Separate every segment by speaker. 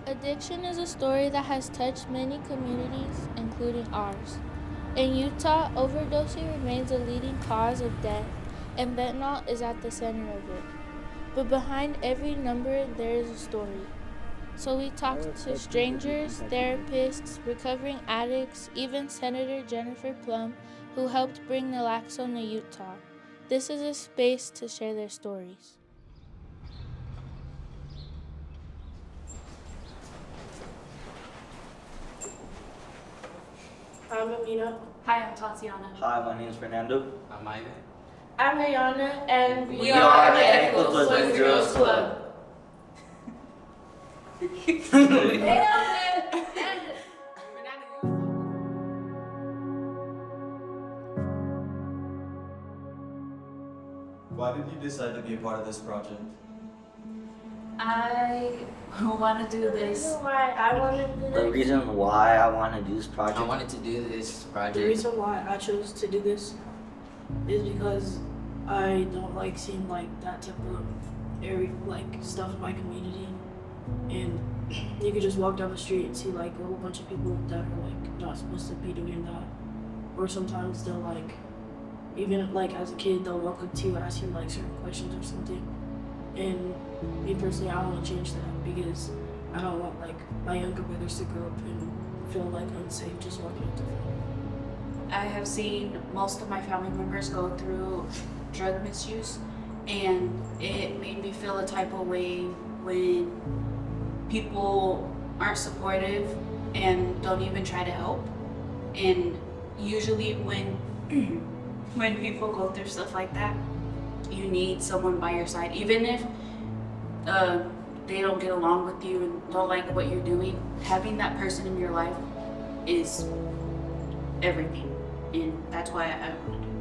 Speaker 1: Addiction is a story that has touched many communities, including ours. In Utah, overdosing remains a leading cause of death, and fentanyl is at the center of it. But behind every number, there is a story. So we talked to strangers, therapists, recovering addicts, even Senator Jennifer Plum, who helped bring naloxone to Utah. This is a space to share their stories. I'm Amina.
Speaker 2: Hi, I'm Tatiana.
Speaker 3: Hi, my name is Fernando.
Speaker 4: I'm Ivan.
Speaker 1: I'm Ayana, and
Speaker 2: we are the Ethical
Speaker 3: Boys
Speaker 2: Girls Club.
Speaker 5: Why did you decide to be a part of this project?
Speaker 2: I want to do this.
Speaker 1: Why I wanted to do
Speaker 3: The
Speaker 1: this.
Speaker 3: reason why I want to do this project.
Speaker 4: I wanted to do this
Speaker 6: The
Speaker 4: project.
Speaker 6: reason why I chose to do this is because I don't like seeing like that type of stuff in my community, and you could just walk down the street and see like a whole bunch of people that are like not supposed to be doing that, or sometimes they'll like even like as a kid they'll walk up to you and ask you like certain questions or something, and me personally I want to change that because I don't want like my younger brothers to grow up and feel like unsafe just walking up to them.
Speaker 2: I have seen most of my family members go through drug misuse, and it made me feel a type of way when people aren't supportive and don't even try to help. And usually when when people go through stuff like that, you need someone by your side, even if they don't get along with you and don't like what you're doing. Having that person in your life is everything, and that's why I wanted to do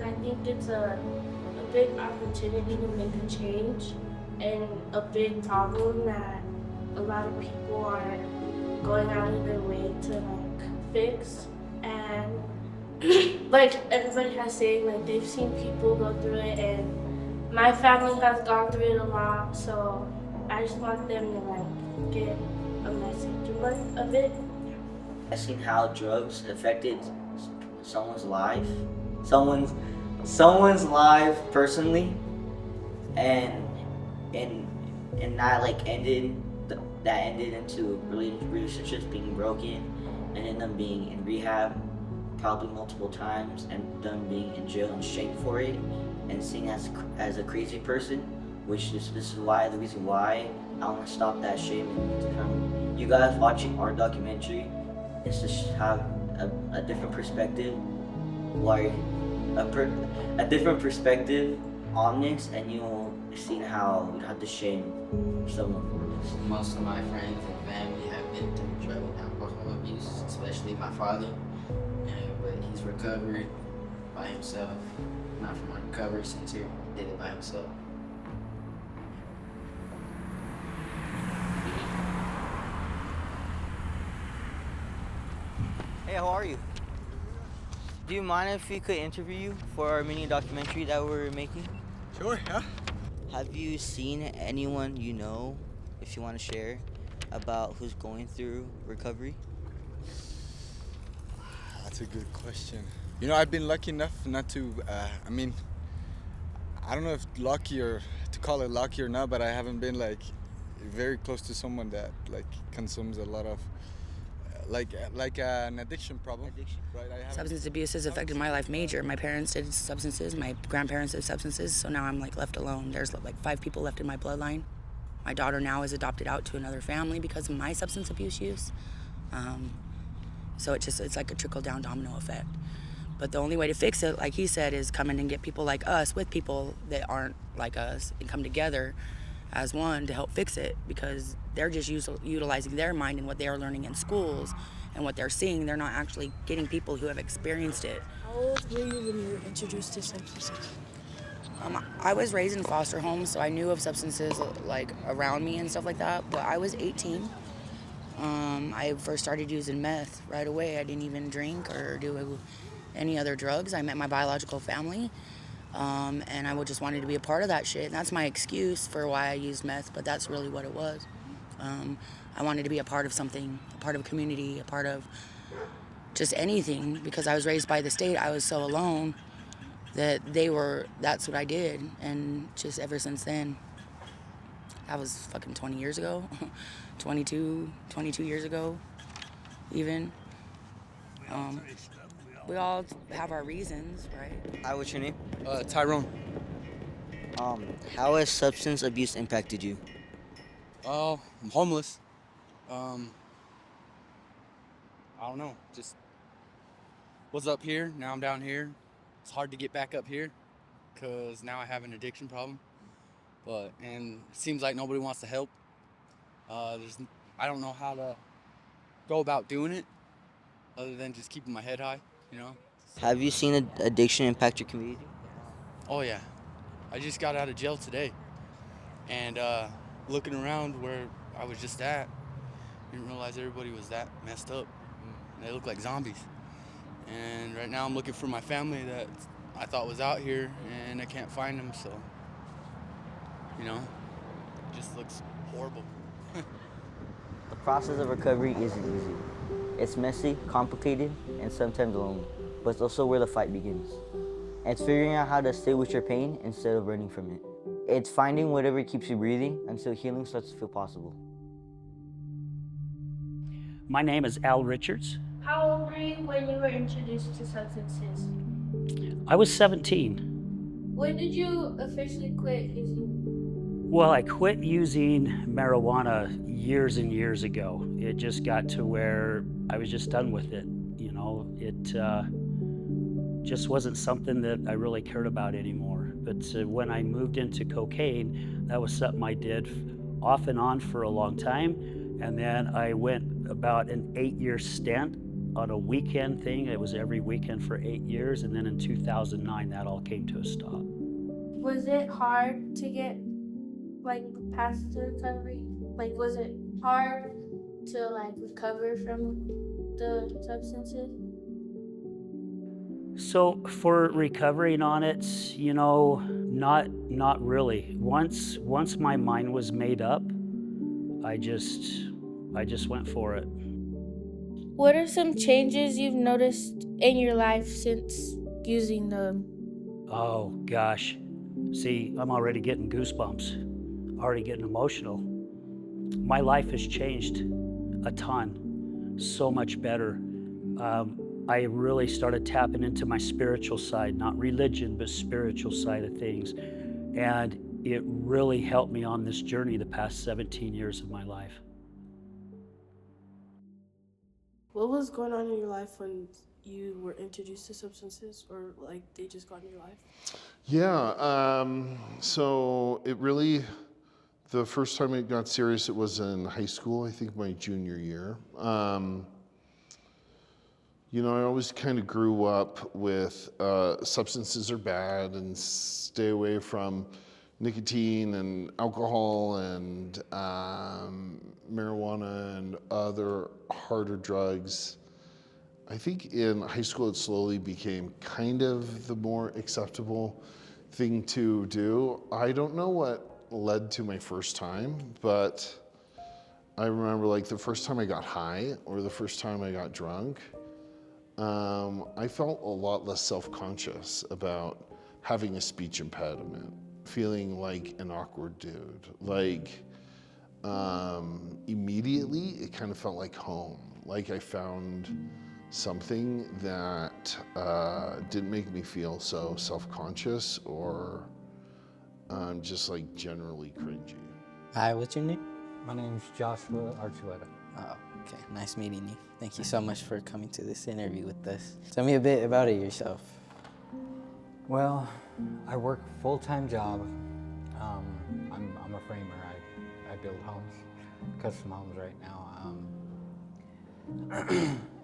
Speaker 2: it.
Speaker 1: I think it's a big opportunity to make a change and a big problem that a lot of people are going out of their way to like fix. And like everybody has saying, like they've seen people go through it, and my family has gone through it a lot, so I just want them to like get a message of it.
Speaker 3: I've seen how drugs affected someone's life, someone's life personally, and that like ended into relationships being broken, and then them being in rehab probably multiple times, and them being in jail and shamed for it, and seen as a crazy person, which is this is why the reason why I want to stop that shaming. From you guys watching our documentary is to have a different perspective, like a different perspective on this, and you'll see how you have to shame someone for this.
Speaker 4: Most of my friends and family have been through drug and alcohol abuse, especially my father. But he's recovered by himself. Not from recovery since he did it by himself.
Speaker 3: Hey, how are you? Do you mind if we could interview you for our mini documentary that we're making?
Speaker 5: Sure, yeah.
Speaker 3: Have you seen anyone you know, if you want to share, about who's going through recovery?
Speaker 5: That's a good question. You know, I've been lucky enough not to, I don't know if lucky or to call it lucky or not, but I haven't been like very close to someone that like consumes a lot of like an addiction problem. Right? I haven't-
Speaker 7: Substance abuse has affected my life major. My parents did substances, my grandparents did substances, so now I'm like left alone. There's like 5 people left in my bloodline. My daughter now is adopted out to another family because of my substance abuse use. So it's like a trickle-down domino effect. But the only way to fix it, like he said, is come in and get people like us with people that aren't like us and come together as one to help fix it, because they're just utilizing their mind and what they are learning in schools and what they're seeing. They're not actually getting people who have experienced it.
Speaker 6: How old were you when you were introduced to substances?
Speaker 7: I was raised in foster homes, so I knew of substances like around me and stuff like that, but I was 18. I first started using meth right away. I didn't even drink or do any other drugs. I met my biological family, and I just wanted to be a part of that shit. And that's my excuse for why I used meth, but that's really what it was. I wanted to be a part of something, a part of a community, a part of just anything, because I was raised by the state. I was so alone that that's what I did. And just ever since then, that was fucking 20 years ago, 22 years ago, even. We all have our reasons, right?
Speaker 3: Hi, what's your name?
Speaker 5: Tyrone.
Speaker 3: How has substance abuse impacted you?
Speaker 8: Oh, I'm homeless. I don't know. Just was up here. Now I'm down here. It's hard to get back up here because now I have an addiction problem. And it seems like nobody wants to help. I don't know how to go about doing it other than just keeping my head high, you know?
Speaker 3: Have you seen addiction impact your community?
Speaker 8: Oh, yeah. I just got out of jail today. And looking around where I was just at, didn't realize everybody was that messed up. They look like zombies. And right now I'm looking for my family that I thought was out here, and I can't find them, so, you know, it just looks horrible.
Speaker 3: The process of recovery isn't easy. It's messy, complicated, and sometimes lonely, but it's also where the fight begins. And it's figuring out how to stay with your pain instead of running from it. It's finding whatever keeps you breathing until healing starts to feel possible.
Speaker 9: My name is Al Richards.
Speaker 1: How old were you when you were introduced to substances?
Speaker 9: I was 17.
Speaker 1: When did you officially quit using?
Speaker 9: Well, I quit using marijuana years and years ago. It just got to where I was just done with it. You know, it just wasn't something that I really cared about anymore. But when I moved into cocaine, that was something I did off and on for a long time. And then I went about an 8-year stint on a weekend thing. It was every weekend for 8 years. And then in 2009, that all came to a stop.
Speaker 1: Was it hard to get past the recovery? Was it hard to recover from the substances?
Speaker 9: So for recovering on it, you know, not really. Once my mind was made up, I just went for it.
Speaker 1: What are some changes you've noticed in your life since using them?
Speaker 9: Oh gosh. See, I'm already getting goosebumps. Already getting emotional. My life has changed a ton. So much better. I really started tapping into my spiritual side, not religion, but spiritual side of things. And it really helped me on this journey the past 17 years of my life.
Speaker 6: What was going on in your life when you were introduced to substances, or they just got in your life?
Speaker 10: Yeah, so it really, the first time it got serious, it was in high school, I think my junior year. You know, I always kind of grew up with substances are bad and stay away from nicotine and alcohol and marijuana and other harder drugs. I think in high school it slowly became kind of the more acceptable thing to do. I don't know what led to my first time, but I remember the first time I got high or the first time I got drunk, I felt a lot less self-conscious about having a speech impediment, feeling like an awkward dude. Immediately it kind of felt like home, like I found something that didn't make me feel so self-conscious or just generally cringy.
Speaker 4: Hi, what's your name?
Speaker 11: My name's Joshua Archuleta.
Speaker 4: Oh, okay. Nice meeting you. Thank you so much for coming to this interview with us. Tell me a bit about it yourself.
Speaker 11: Well, I work a full-time job. I'm a framer. I build homes, custom homes right now.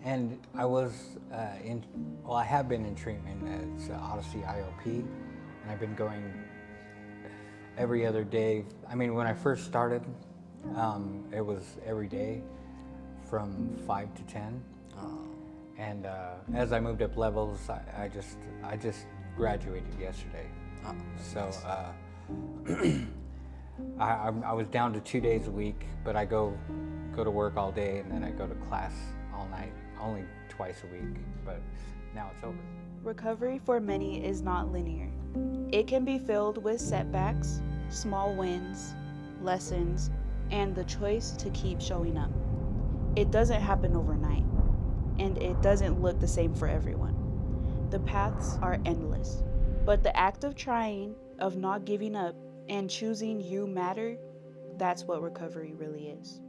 Speaker 11: And I was I have been in treatment. It's Odyssey IOP, and I've been going every other day. I mean, when I first started, it was every day from 5 to 10. And as I moved up levels, I just graduated yesterday. So I was down to 2 days a week, but I go to work all day and then I go to class all night, only twice a week, but now it's over.
Speaker 12: Recovery for many is not linear. It can be filled with setbacks, small wins, lessons, and the choice to keep showing up. It doesn't happen overnight, and it doesn't look the same for everyone. The paths are endless, but the act of trying, of not giving up, and choosing you matter, that's what recovery really is.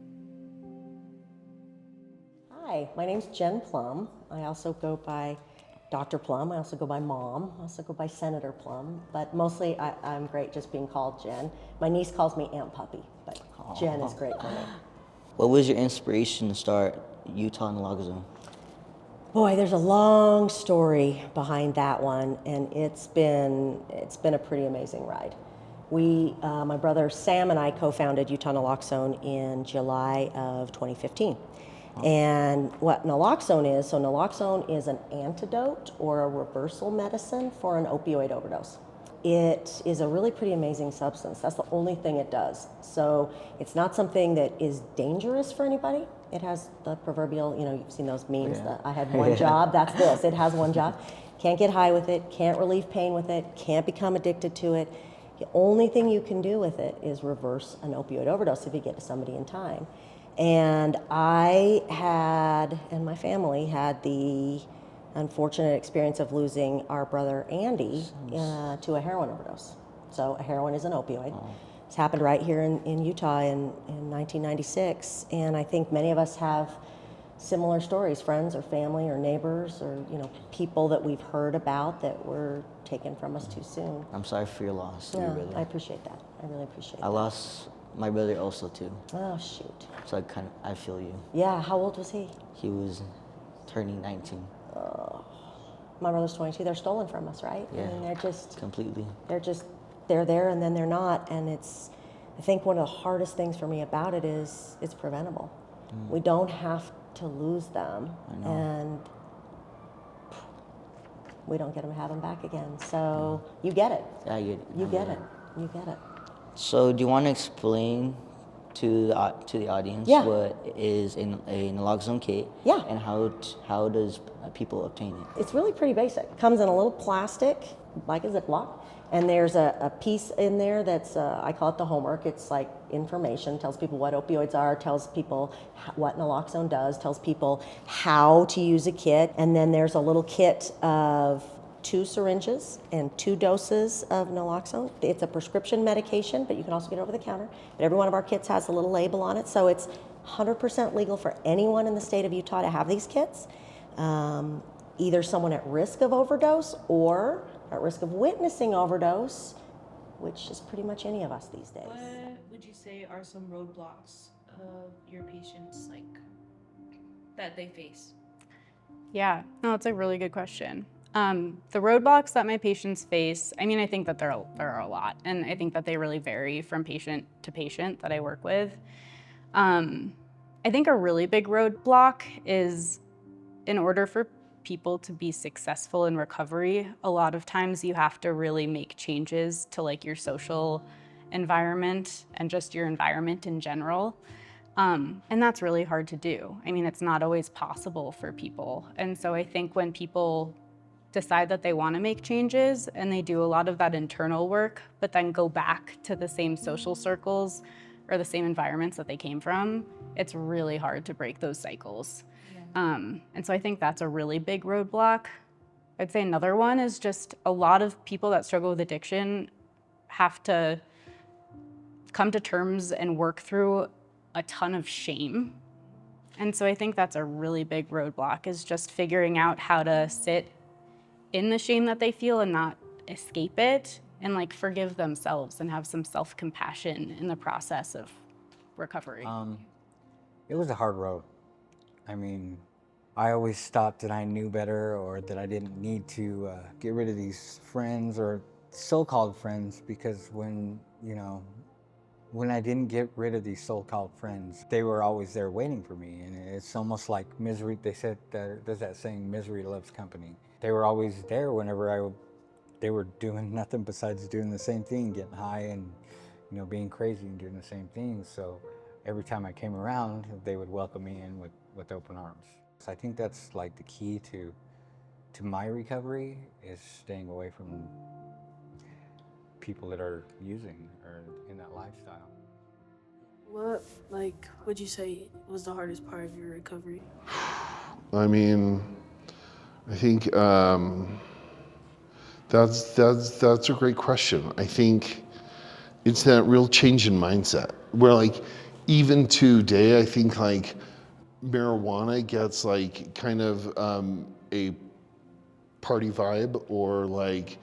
Speaker 13: Hi, my name's Jen Plum. I also go by Dr. Plum. I also go by Mom. I also go by Senator Plum. But mostly I'm great just being called Jen. My niece calls me Aunt Puppy, but Jen is great for me.
Speaker 3: What was your inspiration to start Utah Naloxone Zone?
Speaker 13: Boy, there's a long story behind that one, and it's been a pretty amazing ride. My brother Sam and I co-founded Utah Naloxone in July of 2015. And what naloxone is, so naloxone is an antidote or a reversal medicine for an opioid overdose. It is a really pretty amazing substance. That's the only thing it does. So it's not something that is dangerous for anybody. It has the proverbial, you've seen those memes that I had one job, that's this. It has one job. Can't get high with it, can't relieve pain with it, can't become addicted to it. The only thing you can do with it is reverse an opioid overdose if you get to somebody in time. And I had, and my family had the unfortunate experience of losing our brother Andy to a heroin overdose. So a heroin is an opioid. It's happened right here in Utah in 1996. And I think many of us have similar stories, friends or family or neighbors or people that we've heard about that were taken from us too soon.
Speaker 3: I'm sorry for your loss.
Speaker 13: Yeah,
Speaker 3: Your brother.
Speaker 13: I appreciate that. I really appreciate that.
Speaker 3: I lost my brother also too.
Speaker 13: Oh, shoot.
Speaker 3: So I feel you.
Speaker 13: Yeah, how old was he?
Speaker 3: He was turning 19.
Speaker 13: My brother's 22. They're stolen from us, right?
Speaker 3: Yeah.
Speaker 13: I mean, they're just
Speaker 3: Completely.
Speaker 13: they're there and then they're not. And I think one of the hardest things for me about it is it's preventable. We don't have to lose them.
Speaker 3: I know.
Speaker 13: And we don't get to have them back again. So you get it.
Speaker 3: Yeah, I get it.
Speaker 13: You get it. You get it.
Speaker 3: So do you want to explain to the audience what is a naloxone kit?
Speaker 13: Yeah.
Speaker 3: And how does people obtain it?
Speaker 13: It's really pretty basic. It comes in a little plastic, like a Ziploc, and there's a piece in there that's, I call it the homework. It's like information, tells people what opioids are, tells people what naloxone does, tells people how to use a kit, and then there's a little kit of 2 syringes and 2 doses of naloxone. It's a prescription medication, but you can also get it over the counter. But every one of our kits has a little label on it, so it's 100% legal for anyone in the state of Utah to have these kits. Either someone at risk of overdose or at risk of witnessing overdose, which is pretty much any of us these days.
Speaker 6: What would you say are some roadblocks of your patients, that they face?
Speaker 14: Yeah, no, it's a really good question. The roadblocks that my patients face, I think that there are a lot, and I think that they really vary from patient to patient that I work with. I think a really big roadblock is, in order for people to be successful in recovery, a lot of times you have to really make changes to your social environment and just your environment in general. And that's really hard to do. It's not always possible for people. And so I think when people decide that they want to make changes and they do a lot of that internal work, but then go back to the same social circles or the same environments that they came from, it's really hard to break those cycles. And so I think that's a really big roadblock. I'd say another one is just a lot of people that struggle with addiction have to come to terms and work through a ton of shame. And so I think that's a really big roadblock, is just figuring out how to sit in the shame that they feel and not escape it, and forgive themselves and have some self-compassion in the process of recovery.
Speaker 11: It was a hard road. I always thought that I knew better or that I didn't need to get rid of these friends or so-called friends, because when I didn't get rid of these so-called friends, they were always there waiting for me. And it's almost like misery. They said, there's that saying, misery loves company. They were always there whenever they were doing nothing besides doing the same thing, getting high and being crazy and doing the same things. So every time I came around, they would welcome me in with open arms. So I think that's like the key to my recovery, is staying away from people that are using or in that lifestyle.
Speaker 6: What would you say was the hardest part of your recovery?
Speaker 10: I mean, I think that's a great question. I think it's that real change in mindset where, like, even today, I think like marijuana gets like kind of a party vibe, or like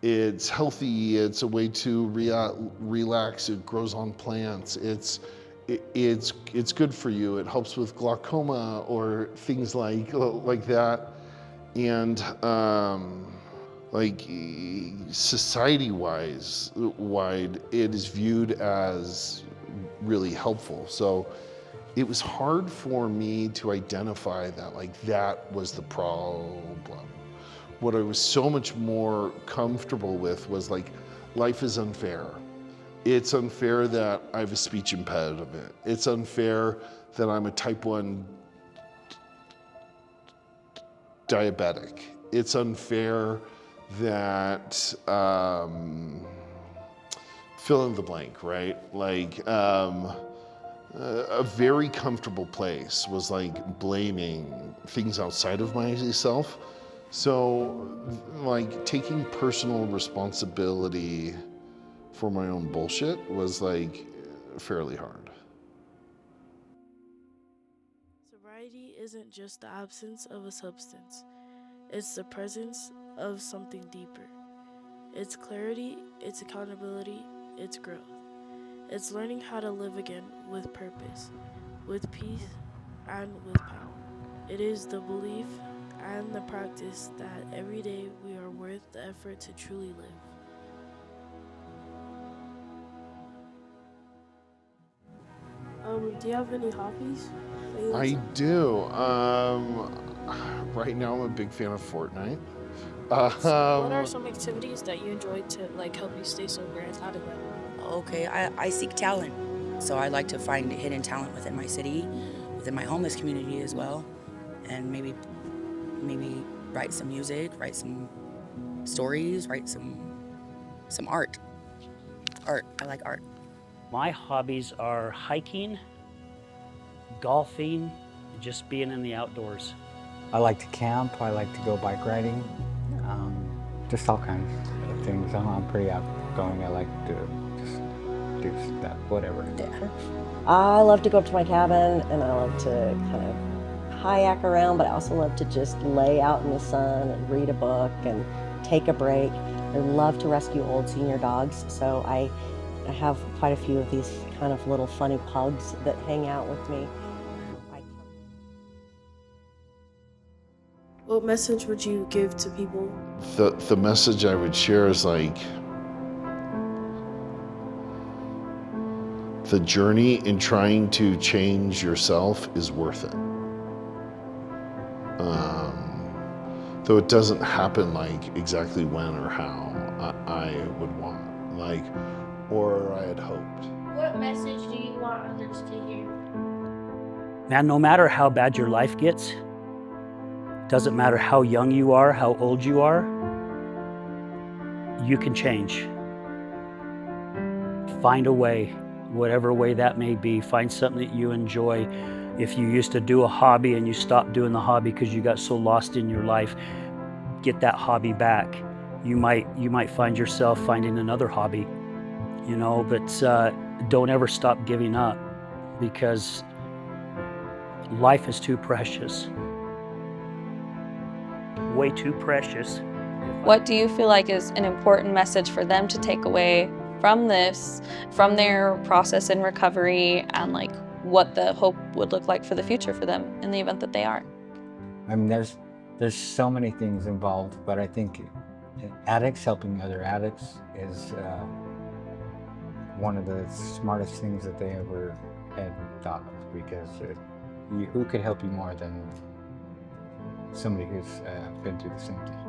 Speaker 10: it's healthy, it's a way to relax, it grows on plants, it's good for you, it helps with glaucoma or things like that. And like society-wise, wide, it is viewed as really helpful. So it was hard for me to identify that like that was the problem. What I was so much more comfortable with was like, life is unfair. It's unfair that I have a speech impediment. It's unfair that I'm a type 1 diabetic. It's unfair that, fill in the blank, right? Like, a very comfortable place was like blaming things outside of myself. So like taking personal responsibility for my own bullshit was like fairly hard.
Speaker 6: Sobriety isn't just the absence of a substance, it's the presence of something deeper. It's clarity, it's accountability, it's growth. It's learning how to live again with purpose, with peace, and with power. It is the belief and the practice that every day we are worth the effort to truly live. Do you have any hobbies that you like
Speaker 10: I
Speaker 6: to-
Speaker 10: do. Right now I'm a big fan of Fortnite.
Speaker 6: What are some activities that you enjoy to like help you stay sober and out of that?
Speaker 7: Okay, I seek talent. So I like to find hidden talent within my city, within my homeless community as well, and maybe write some music, write some stories, write some art. Art, I like art.
Speaker 9: My hobbies are hiking, golfing, just being in the outdoors.
Speaker 11: I like to camp, I like to go bike riding, just all kinds of things. I'm pretty outgoing. I like to just do that, whatever.
Speaker 13: I love to go up to my cabin and I love to kind of kayak around, but I also love to just lay out in the sun and read a book and take a break. I love to rescue old senior dogs, so I have quite a few of these kind of little funny pugs that hang out with me.
Speaker 6: What message would you give to people?
Speaker 10: The message I would share is like, the journey in trying to change yourself is worth it. Though it doesn't happen like exactly when or how I would want, like, or I had hoped.
Speaker 1: What message do you want others to hear?
Speaker 9: Man, no matter how bad your life gets, doesn't matter how young you are, how old you are, you can change. Find a way, whatever way that may be. Find something that you enjoy. If you used to do a hobby and you stopped doing the hobby because you got so lost in your life, get that hobby back. You might find yourself finding another hobby, but don't ever stop giving up, because life is too precious. Way too precious.
Speaker 15: What do you feel like is an important message for them to take away from this, from their process in recovery, and like what the hope would look like for the future for them in the event that they are?
Speaker 11: I mean, there's so many things involved, but I think addicts helping other addicts is one of the smartest things that they ever had thought of, because who could help you more than somebody who's been through the same thing?